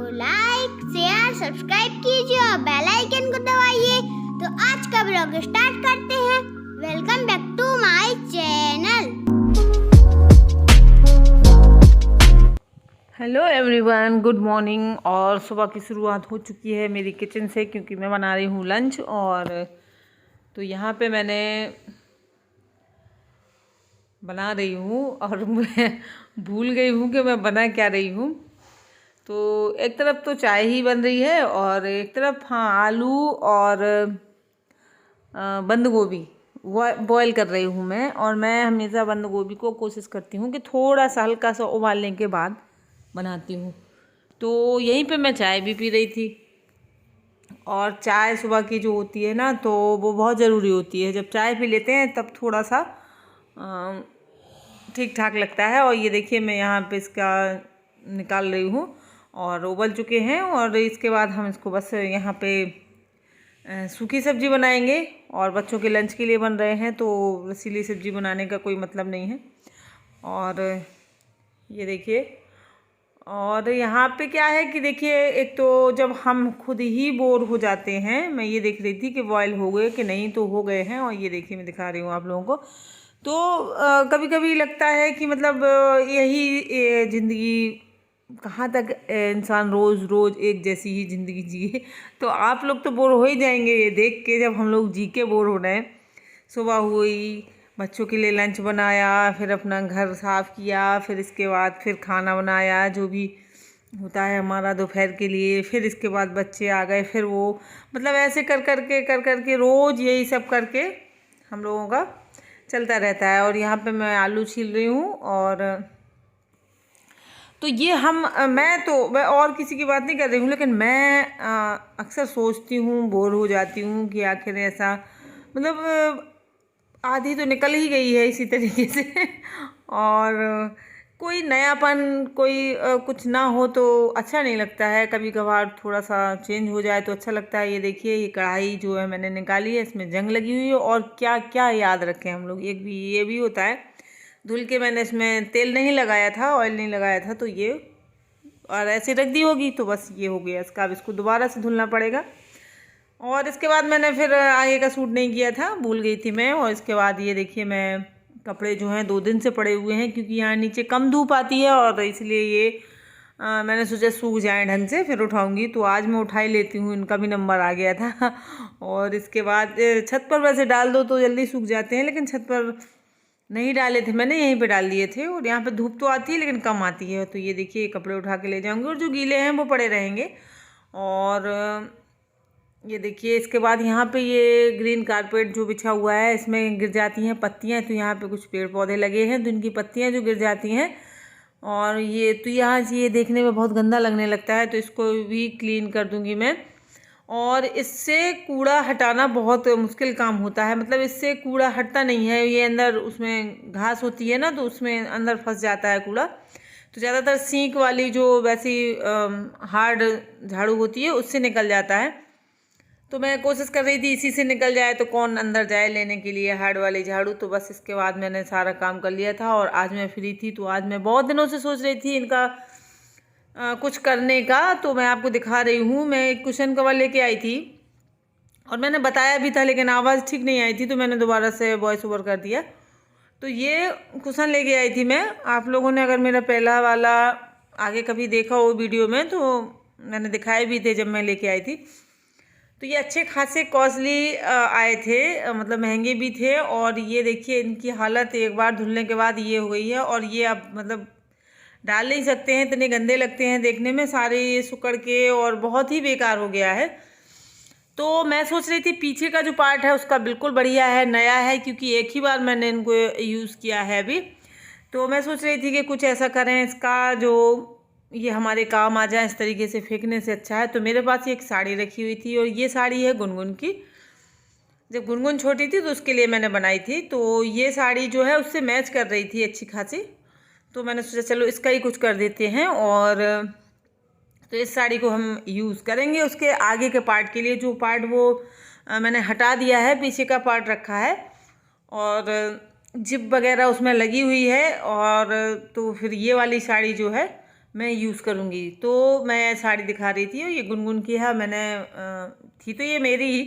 Like share subscribe कीजिए और bell icon को दबाइए। तो आज का ब्लॉग स्टार्ट करते हैं। Welcome back to my channel. Hello everyone, good morning. और सुबह की शुरुआत हो चुकी है मेरी किचन से, क्योंकि मैं बना रही हूँ लंच। और तो यहाँ पे मैंने बना रही हूँ और मैं भूल गई हूँ कि मैं बना क्या रही हूँ। तो एक तरफ तो चाय ही बन रही है और एक तरफ आलू और बंद गोभी बॉईल कर रही हूँ मैं। और मैं हमेशा बंद गोभी को कोशिश करती हूँ कि थोड़ा सा हल्का सा उबालने के बाद बनाती हूँ। तो यहीं पे मैं चाय भी पी रही थी। और चाय सुबह की जो होती है ना, तो वो बहुत ज़रूरी होती है। जब चाय पी लेते हैं तब थोड़ा सा ठीक ठाक लगता है। और ये देखिए मैं यहाँ पे इसका निकाल रही हूँ और उबल चुके हैं। और इसके बाद हम इसको बस यहाँ पे सूखी सब्जी बनाएंगे और बच्चों के लंच के लिए बन रहे हैं, तो रसीली सब्जी बनाने का कोई मतलब नहीं है। और ये देखिए, और यहाँ पे क्या है कि देखिए, एक तो जब हम खुद ही बोर हो जाते हैं, मैं ये देख रही थी कि बॉयल हो गए कि नहीं, तो हो गए हैं। और ये देखिए मैं दिखा रही हूँ आप लोगों को। तो कभी कभी लगता है कि मतलब यही ज़िंदगी, कहाँ तक इंसान रोज़ रोज़ एक जैसी ही ज़िंदगी जिए। तो आप लोग तो बोर हो ही जाएंगे ये देख के, जब हम लोग जी के बोर हो रहे हैं। सुबह हुई, बच्चों के लिए लंच बनाया, फिर अपना घर साफ़ किया, फिर इसके बाद फिर खाना बनाया जो भी होता है हमारा दोपहर के लिए। फिर इसके बाद बच्चे आ गए, फिर वो मतलब ऐसे कर कर के रोज़ यही सब करके हम लोगों का चलता रहता है। और यहाँ पे मैं आलू छील रही हूँ। और तो ये मैं और किसी की बात नहीं कर रही हूँ, लेकिन मैं अक्सर सोचती हूँ, बोर हो जाती हूँ कि आखिर ऐसा मतलब आधी तो निकल ही गई है इसी तरीके से। और कोई नयापन, कोई कुछ ना हो तो अच्छा नहीं लगता है। कभी कभार थोड़ा सा चेंज हो जाए तो अच्छा लगता है। ये देखिए, ये कढ़ाई जो है मैंने निकाली है, इसमें जंग लगी हुई है। और क्या क्या याद रखें हम लोग, एक भी ये भी होता है। धुल के मैंने इसमें तेल नहीं लगाया था, ऑयल नहीं लगाया था, तो ये और ऐसे रख दी होगी, तो बस ये हो गया इसका। अब इसको दोबारा से धुलना पड़ेगा। और इसके बाद मैंने फिर आगे का सूट नहीं किया था, भूल गई थी मैं। और इसके बाद ये देखिए, मैं कपड़े जो हैं 2 दिन से पड़े हुए हैं, क्योंकि यहाँ नीचे कम धूप आती है और इसलिए ये मैंने सोचा सूख जाए ढंग से, फिर उठाऊंगी। तो आज मैं उठा ही लेती हूँ, इनका भी नंबर आ गया था। और इसके बाद छत पर वैसे डाल दो तो जल्दी सूख जाते हैं, लेकिन छत पर नहीं डाले थे मैंने, यहीं पे डाल दिए थे। और यहाँ पे धूप तो आती है लेकिन कम आती है। तो ये देखिए, कपड़े उठा के ले जाऊंगी और जो गीले हैं वो पड़े रहेंगे। और ये देखिए, इसके बाद यहाँ पे ये ग्रीन कारपेट जो बिछा हुआ है, इसमें गिर जाती हैं पत्तियाँ। तो यहाँ पे कुछ पेड़ पौधे लगे हैं, तो इनकी पत्तियाँ जो गिर जाती हैं, और ये तो यहाँ से ये देखने में बहुत गंदा लगने लगता है, तो इसको भी क्लीन कर दूँगी मैं। और इससे कूड़ा हटाना बहुत मुश्किल काम होता है, मतलब इससे कूड़ा हटता नहीं है। ये अंदर उसमें घास होती है ना, तो उसमें अंदर फंस जाता है कूड़ा। तो ज़्यादातर सींक वाली जो वैसी हार्ड झाड़ू होती है, उससे निकल जाता है। तो मैं कोशिश कर रही थी इसी से निकल जाए, तो कौन अंदर जाए लेने के लिए हार्ड वाली झाड़ू। तो बस इसके बाद मैंने सारा काम कर लिया था और आज मैं फ्री थी। तो आज मैं बहुत दिनों से सोच रही थी इनका कुछ करने का, तो मैं आपको दिखा रही हूँ। मैं एक कुशन कवर लेके आई थी और मैंने बताया भी था, लेकिन आवाज़ ठीक नहीं आई थी, तो मैंने दोबारा से वॉइस ओवर कर दिया। तो ये कुशन लेके आई थी मैं। आप लोगों ने अगर मेरा पहला वाला आगे कभी देखा हो वीडियो में, तो मैंने दिखाए भी थे जब मैं लेके आई थी। तो ये अच्छे खासे कॉस्टली आए थे, मतलब महंगे भी थे। और ये देखिए, इनकी हालत एक बार धुलने के बाद ये हो गई है। और ये अब मतलब डाल नहीं सकते हैं, इतने गंदे लगते हैं देखने में, सारे ये सुकड़ के, और बहुत ही बेकार हो गया है। तो मैं सोच रही थी पीछे का जो पार्ट है उसका बिल्कुल बढ़िया है, नया है, क्योंकि एक ही बार मैंने इनको यूज़ किया है अभी। तो मैं सोच रही थी कि कुछ ऐसा करें इसका जो ये हमारे काम आ जाए। इस तरीके से फेंकने से अच्छा है। तो मेरे पास एक साड़ी रखी हुई थी, और ये साड़ी है गुनगुन की। जब गुनगुन छोटी थी तो उसके लिए मैंने बनाई थी। तो ये साड़ी जो है उससे मैच कर रही थी अच्छी खासी, तो मैंने सोचा चलो इसका ही कुछ कर देते हैं। और तो इस साड़ी को हम यूज़ करेंगे। उसके आगे के पार्ट के लिए जो पार्ट वो मैंने हटा दिया है, पीछे का पार्ट रखा है, और जिप वगैरह उसमें लगी हुई है। और तो फिर ये वाली साड़ी जो है मैं यूज़ करूँगी। तो मैं साड़ी दिखा रही थी और ये गुनगुन की है, मैंने थी तो ये मेरी ही।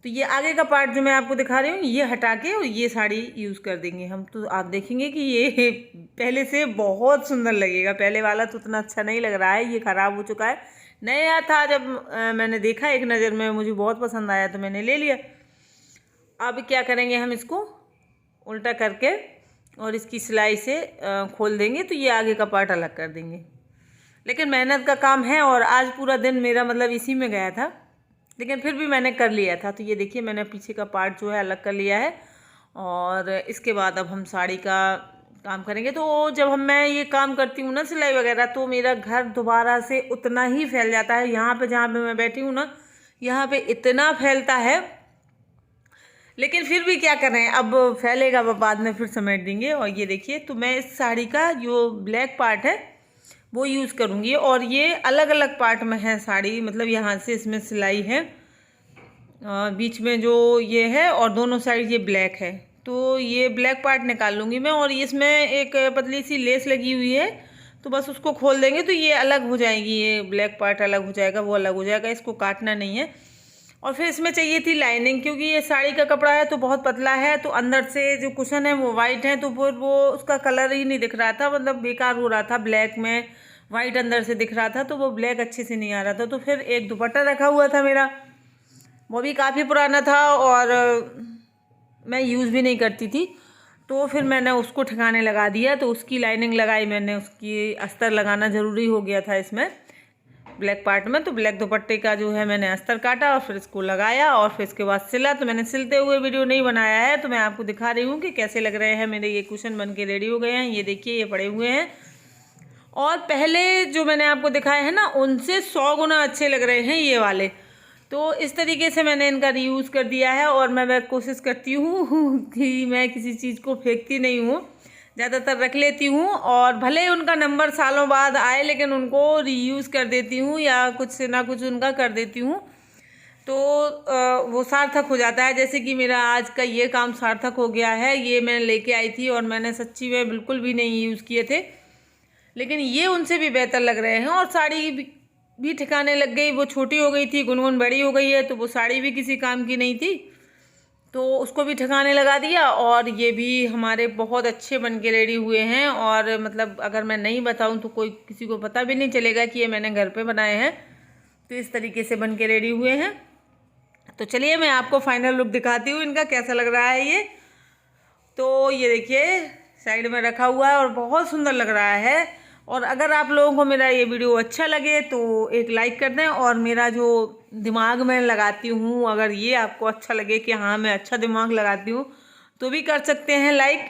तो ये आगे का पार्ट जो मैं आपको दिखा रही हूँ ये हटा के और ये साड़ी यूज़ कर देंगे हम। तो आप देखेंगे कि ये पहले से बहुत सुंदर लगेगा। पहले वाला तो उतना अच्छा नहीं लग रहा है, ये ख़राब हो चुका है। नया था, जब मैंने देखा एक नज़र में मुझे बहुत पसंद आया तो मैंने ले लिया। अब क्या करेंगे, हम इसको उल्टा करके और इसकी सिलाई से खोल देंगे तो ये आगे का पार्ट अलग कर देंगे। लेकिन मेहनत का काम है और आज पूरा दिन मेरा मतलब इसी में गया था, लेकिन फिर भी मैंने कर लिया था। तो ये देखिए मैंने पीछे का पार्ट जो है अलग कर लिया है और इसके बाद अब हम साड़ी का काम करेंगे। तो जब मैं ये काम करती हूँ ना सिलाई वगैरह, तो मेरा घर दोबारा से उतना ही फैल जाता है। यहाँ पे जहाँ पे मैं बैठी हूँ ना, यहाँ पे इतना फैलता है, लेकिन फिर भी क्या कर रहे हैं, अब फैलेगा वो बाद में फिर समेट देंगे। और ये देखिए, तो मैं इस साड़ी का जो ब्लैक पार्ट है वो यूज़ करूँगी और ये अलग अलग पार्ट में है साड़ी, मतलब यहाँ से इसमें सिलाई है, बीच में जो ये है और दोनों साइड ये ब्लैक है। तो ये ब्लैक पार्ट निकाल लूँगी मैं और इसमें एक पतली सी लेस लगी हुई है, तो बस उसको खोल देंगे तो ये अलग हो जाएगी, ये ब्लैक पार्ट अलग हो जाएगा, वो अलग हो जाएगा, इसको काटना नहीं है। और फिर इसमें चाहिए थी लाइनिंग, क्योंकि ये साड़ी का कपड़ा है तो बहुत पतला है, तो अंदर से जो कुशन है वो वाइट है, तो फिर वो उसका कलर ही नहीं दिख रहा था, मतलब बेकार हो रहा था। ब्लैक में वाइट अंदर से दिख रहा था, तो वो ब्लैक अच्छे से नहीं आ रहा था। तो फिर एक दुपट्टा रखा हुआ था मेरा, वो भी काफ़ी पुराना था और मैं यूज़ भी नहीं करती थी, तो फिर मैंने उसको ठिकाने लगा दिया। तो उसकी लाइनिंग लगाई मैंने, उसकी अस्तर लगाना ज़रूरी हो गया था इसमें ब्लैक पार्ट में। तो ब्लैक दुपट्टे का जो है मैंने अस्तर काटा और फिर इसको लगाया और फिर इसके बाद सिला। तो मैंने सिलते हुए वीडियो नहीं बनाया है, तो मैं आपको दिखा रही हूँ कि कैसे लग रहे हैं मेरे ये कुशन बन के रेडी हो गए हैं। ये देखिए, ये पड़े हुए हैं और पहले जो मैंने आपको दिखाए हैं ना, उनसे 100 गुना अच्छे लग रहे हैं ये वाले। तो इस तरीके से मैंने इनका रीयूज़ कर दिया है और मैं कोशिश करती हूँ कि मैं किसी चीज़ को फेंकती नहीं हूँ, ज़्यादातर रख लेती हूँ और भले उनका नंबर सालों बाद आए लेकिन उनको रीयूज़ कर देती हूँ या कुछ ना कुछ उनका कर देती हूँ, तो वो सार्थक हो जाता है। जैसे कि मेरा आज का ये काम सार्थक हो गया है। ये मैं लेके आई थी और मैंने सच्ची में बिल्कुल भी नहीं यूज़ किए थे, लेकिन ये उनसे भी बेहतर लग रहे हैं। और साड़ी भी ठिकाने लग गई, वो छोटी हो गई थी, गुनगुन बड़ी हो गई है, तो वो साड़ी भी किसी काम की नहीं थी, तो उसको भी ठिकाने लगा दिया। और ये भी हमारे बहुत अच्छे बन के रेडी हुए हैं और मतलब अगर मैं नहीं बताऊं तो कोई किसी को पता भी नहीं चलेगा कि ये मैंने घर पे बनाए हैं। तो इस तरीके से बन के रेडी हुए हैं। तो चलिए मैं आपको फाइनल लुक दिखाती हूँ इनका, कैसा लग रहा है ये। तो ये देखिए साइड में रखा हुआ है और बहुत सुंदर लग रहा है। और अगर आप लोगों को मेरा ये वीडियो अच्छा लगे तो एक लाइक कर दें, और मेरा जो दिमाग में लगाती हूँ, अगर ये आपको अच्छा लगे कि हाँ मैं अच्छा दिमाग लगाती हूँ, तो भी कर सकते हैं लाइक।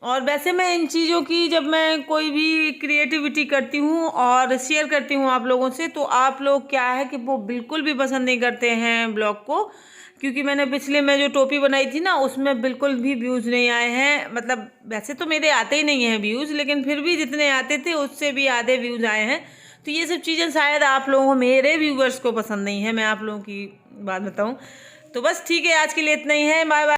और वैसे मैं इन चीज़ों की, जब मैं कोई भी क्रिएटिविटी करती हूँ और शेयर करती हूँ आप लोगों से, तो आप लोग क्या है कि वो बिल्कुल भी पसंद नहीं करते हैं ब्लॉग को, क्योंकि मैंने पिछले में जो टोपी बनाई थी ना, उसमें बिल्कुल भी व्यूज़ नहीं आए हैं। मतलब वैसे तो मेरे आते ही नहीं हैं व्यूज़, लेकिन फिर भी जितने आते थे उससे भी आधे व्यूज़ आए हैं। तो ये सब चीज़ें शायद आप लोगों को, मेरे व्यूवर्स को पसंद नहीं है, मैं आप लोगों की बात बताऊं। तो बस ठीक है, आज के लिए इतना ही है। Bye bye.